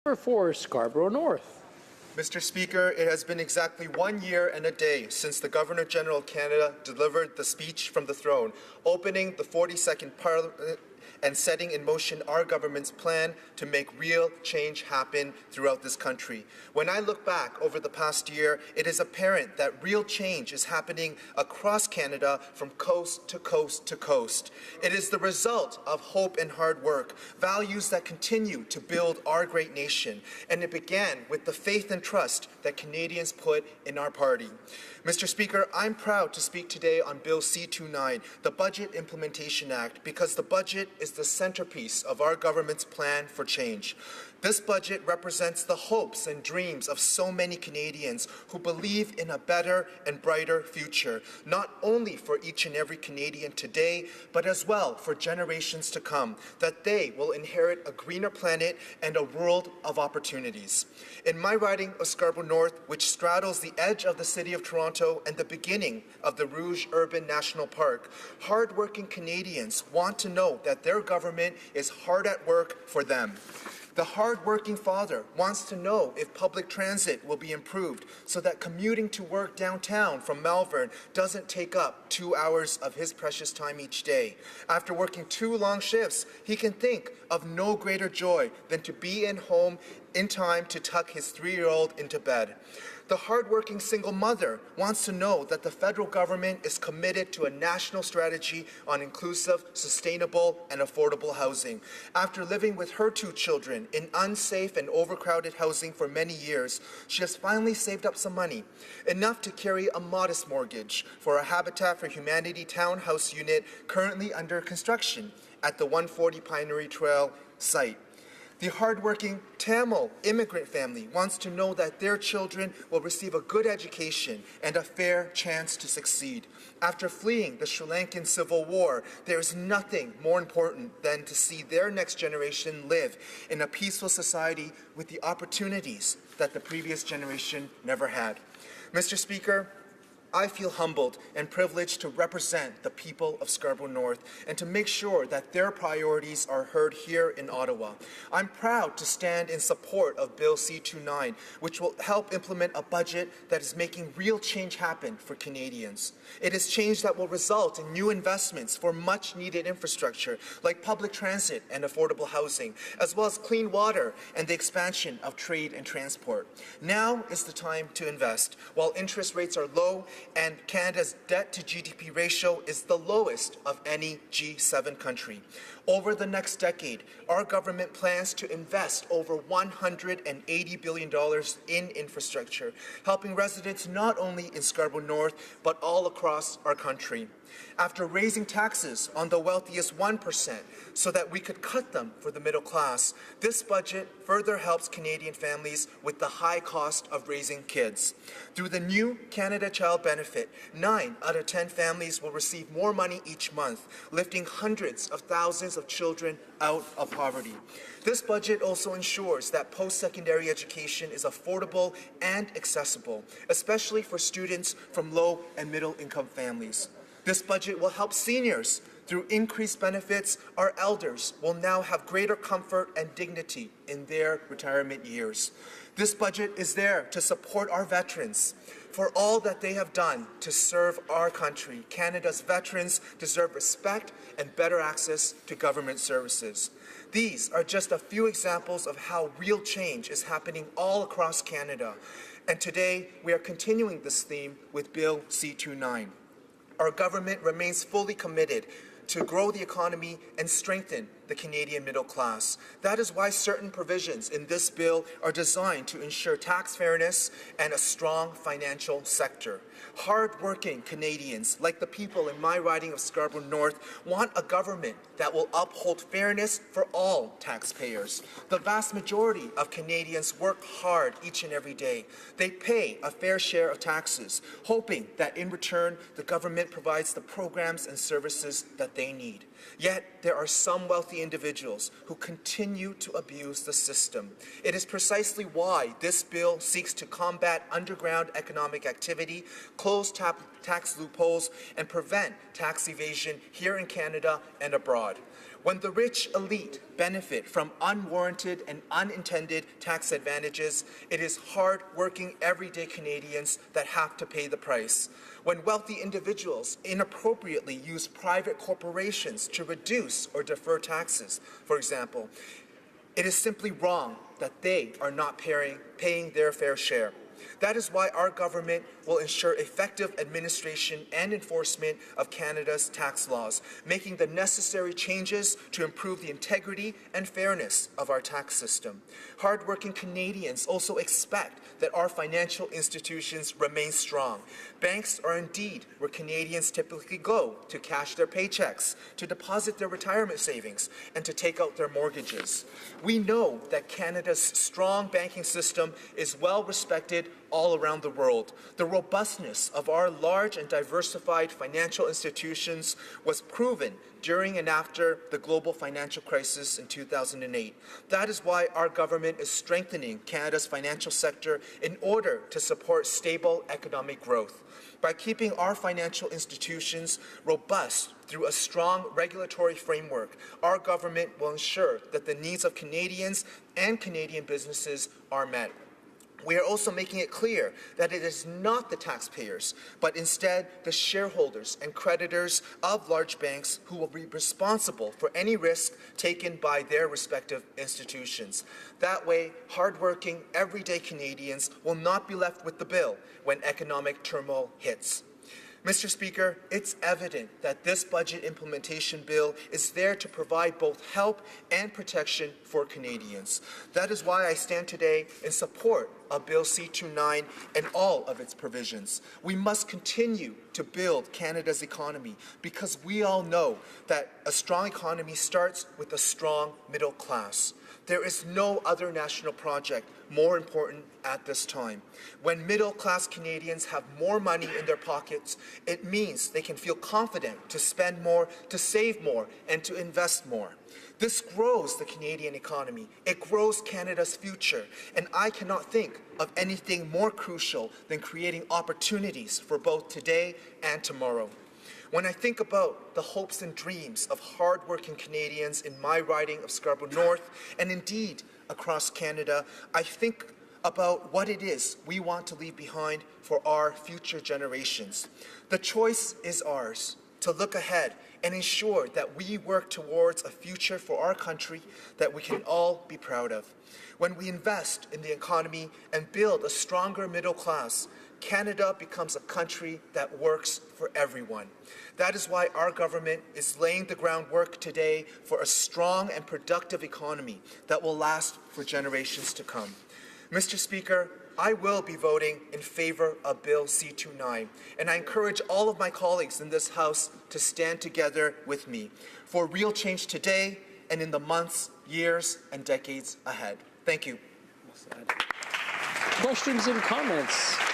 For Scarborough North. Mr. Speaker, it has been exactly 1 year and a day since the Governor-General of Canada delivered the speech from the throne, opening the 42nd Parliament and setting in motion our government's plan to make real change happen throughout this country. When I look back over the past year, it is apparent that real change is happening across Canada from coast to coast to coast. It is the result of hope and hard work, values that continue to build our great nation, and it began with the faith and trust that Canadians put in our party. Mr. Speaker, I'm proud to speak today on Bill C-29, the Budget Implementation Act, because the budget is the centerpiece of our government's plan for change. This budget represents the hopes and dreams of so many Canadians who believe in a better and brighter future, not only for each and every Canadian today, but as well for generations to come, that they will inherit a greener planet and a world of opportunities. In my riding of Scarborough North, which straddles the edge of the City of Toronto and the beginning of the Rouge Urban National Park, hard-working Canadians want to know that their government is hard at work for them. The hard-working father wants to know if public transit will be improved so that commuting to work downtown from Malvern doesn't take up 2 hours of his precious time each day. After working 2 long shifts, he can think of no greater joy than to be in home in time to tuck his 3-year-old into bed. The hardworking single mother wants to know that the federal government is committed to a national strategy on inclusive, sustainable, and affordable housing. After living with her 2 children in unsafe and overcrowded housing for many years, she has finally saved up some money, enough to carry a modest mortgage for a Habitat for Humanity townhouse unit currently under construction at the 140 Pinery Trail site. The hardworking Tamil immigrant family wants to know that their children will receive a good education and a fair chance to succeed. After fleeing the Sri Lankan Civil War, there is nothing more important than to see their next generation live in a peaceful society with the opportunities that the previous generation never had. Mr. Speaker, I feel humbled and privileged to represent the people of Scarborough North and to make sure that their priorities are heard here in Ottawa. I'm proud to stand in support of Bill C-29, which will help implement a budget that is making real change happen for Canadians. It is change that will result in new investments for much-needed infrastructure like public transit and affordable housing, as well as clean water and the expansion of trade and transport. Now is the time to invest. While interest rates are low, and Canada's debt to GDP ratio is the lowest of any G7 country. Over the next decade, our government plans to invest over $180 billion in infrastructure, helping residents not only in Scarborough North, but all across our country. After raising taxes on the wealthiest 1% so that we could cut them for the middle class, this budget further helps Canadian families with the high cost of raising kids. Through the new Canada Child Benefit, 9 out of 10 families will receive more money each month, lifting hundreds of thousands of children out of poverty. This budget also ensures that post-secondary education is affordable and accessible, especially for students from low and middle income families. This budget will help seniors. Through increased benefits, our elders will now have greater comfort and dignity in their retirement years. This budget is there to support our veterans. For all that they have done to serve our country, Canada's veterans deserve respect and better access to government services. These are just a few examples of how real change is happening all across Canada. And today, we are continuing this theme with Bill C-29. Our government remains fully committed to grow the economy and strengthen the Canadian middle class. That is why certain provisions in this bill are designed to ensure tax fairness and a strong financial sector. Hard-working Canadians, like the people in my riding of Scarborough North, want a government that will uphold fairness for all taxpayers. The vast majority of Canadians work hard each and every day. They pay a fair share of taxes, hoping that in return the government provides the programs and services that they need. Yet there are some wealthy individuals who continue to abuse the system. It is precisely why this bill seeks to combat underground economic activity, close tax loopholes, and prevent tax evasion here in Canada and abroad. When the rich elite benefit from unwarranted and unintended tax advantages, it is hard-working, everyday Canadians that have to pay the price. When wealthy individuals inappropriately use private corporations to reduce or defer taxes, for example, it is simply wrong that they are not paying their fair share. That is why our government will ensure effective administration and enforcement of Canada's tax laws, making the necessary changes to improve the integrity and fairness of our tax system. Hardworking Canadians also expect that our financial institutions remain strong. Banks are indeed where Canadians typically go to cash their paychecks, to deposit their retirement savings, and to take out their mortgages. We know that Canada's strong banking system is well respected all around the world. The robustness of our large and diversified financial institutions was proven during and after the global financial crisis in 2008. That is why our government is strengthening Canada's financial sector in order to support stable economic growth. By keeping our financial institutions robust through a strong regulatory framework, our government will ensure that the needs of Canadians and Canadian businesses are met. We are also making it clear that it is not the taxpayers, but instead the shareholders and creditors of large banks who will be responsible for any risk taken by their respective institutions. That way, hardworking, everyday Canadians will not be left with the bill when economic turmoil hits. Mr. Speaker, it's evident that this budget implementation bill is there to provide both help and protection for Canadians. That is why I stand today in support of Bill C-29 and all of its provisions. We must continue to build Canada's economy because we all know that a strong economy starts with a strong middle class. There is no other national project more important at this time. When middle-class Canadians have more money in their pockets, it means they can feel confident to spend more, to save more, and to invest more. This grows the Canadian economy. It grows Canada's future. And I cannot think of anything more crucial than creating opportunities for both today and tomorrow. When I think about the hopes and dreams of hard-working Canadians in my riding of Scarborough North, and indeed across Canada, I think about what it is we want to leave behind for our future generations. The choice is ours to look ahead and ensure that we work towards a future for our country that we can all be proud of. When we invest in the economy and build a stronger middle class, Canada becomes a country that works for everyone. That is why our government is laying the groundwork today for a strong and productive economy that will last for generations to come. Mr. Speaker, I will be voting in favor of Bill C-29, and I encourage all of my colleagues in this House to stand together with me for real change today and in the months, years, and decades ahead. Thank you. Questions and comments?